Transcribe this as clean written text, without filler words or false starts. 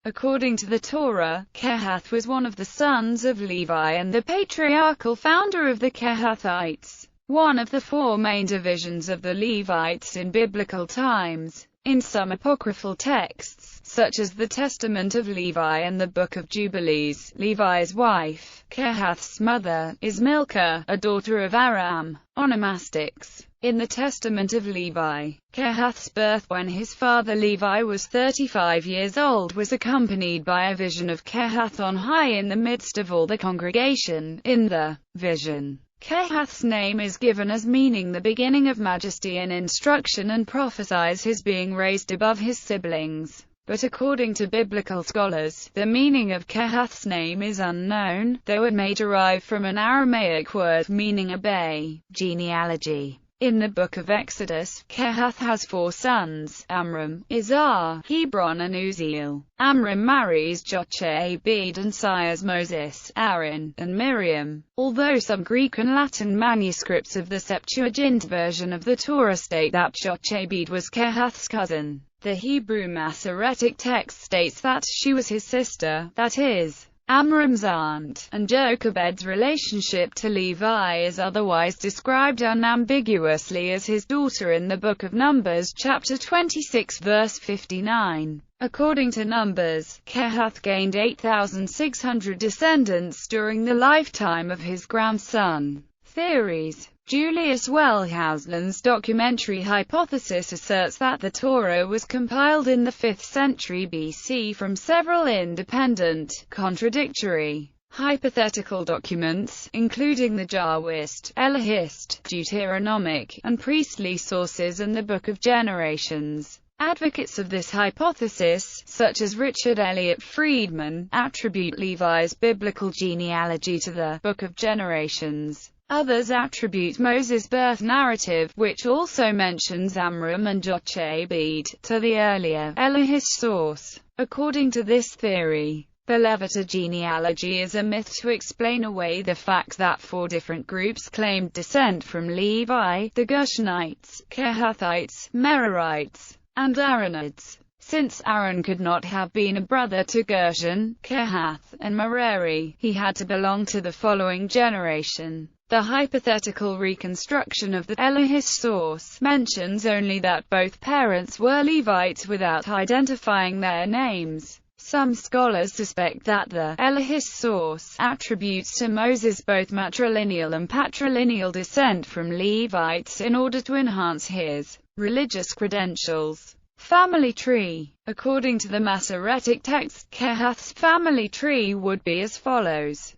According to the Torah, Kehath was one of the sons of Levi and the patriarchal founder of the Kehathites, one of the four main divisions of the Levites in biblical times. In some apocryphal texts, such as the Testament of Levi and the Book of Jubilees, Levi's wife, Kehath's mother, is Milcah, a daughter of Aram. Onomastics. In the Testament of Levi, Kehath's birth when his father Levi was 35 years old was accompanied by a vision of Kehath on high in the midst of all the congregation. In the vision, Kehath's name is given as meaning the beginning of majesty and instruction, and prophesies his being raised above his siblings. But according to biblical scholars, the meaning of Kehath's name is unknown, though it may derive from an Aramaic word meaning a bay. Genealogy. In the book of Exodus, Kehath has four sons: Amram, Izhar, Hebron and Uzziel. Amram marries Jochebed and sires Moses, Aaron, and Miriam. Although some Greek and Latin manuscripts of the Septuagint version of the Torah state that Jochebed was Kehath's cousin, the Hebrew Masoretic text states that she was his sister, that is, Amram's aunt, and Jochebed's relationship to Levi is otherwise described unambiguously as his daughter in the Book of Numbers chapter 26 verse 59. According to Numbers, Kehath gained 8,600 descendants during the lifetime of his grandson. Theories. Julius Wellhausen's documentary hypothesis asserts that the Torah was compiled in the 5th century BC from several independent, contradictory, hypothetical documents, including the Jahwist, Elohist, Deuteronomic, and priestly sources and the Book of Generations. Advocates of this hypothesis, such as Richard Elliott Friedman, attribute Levi's biblical genealogy to the Book of Generations. Others attribute Moses' birth narrative, which also mentions Amram and Jochebed, to the earlier, Elohist source. According to this theory, the Levita genealogy is a myth to explain away the fact that four different groups claimed descent from Levi: the Gershonites, Kehathites, Merarites, and Aaronites. Since Aaron could not have been a brother to Gershon, Kehath, and Merari, he had to belong to the following generation. The hypothetical reconstruction of the Elohist source mentions only that both parents were Levites without identifying their names. Some scholars suspect that the Elohist source attributes to Moses both matrilineal and patrilineal descent from Levites in order to enhance his religious credentials. Family tree. According to the Masoretic text, Kehath's family tree would be as follows.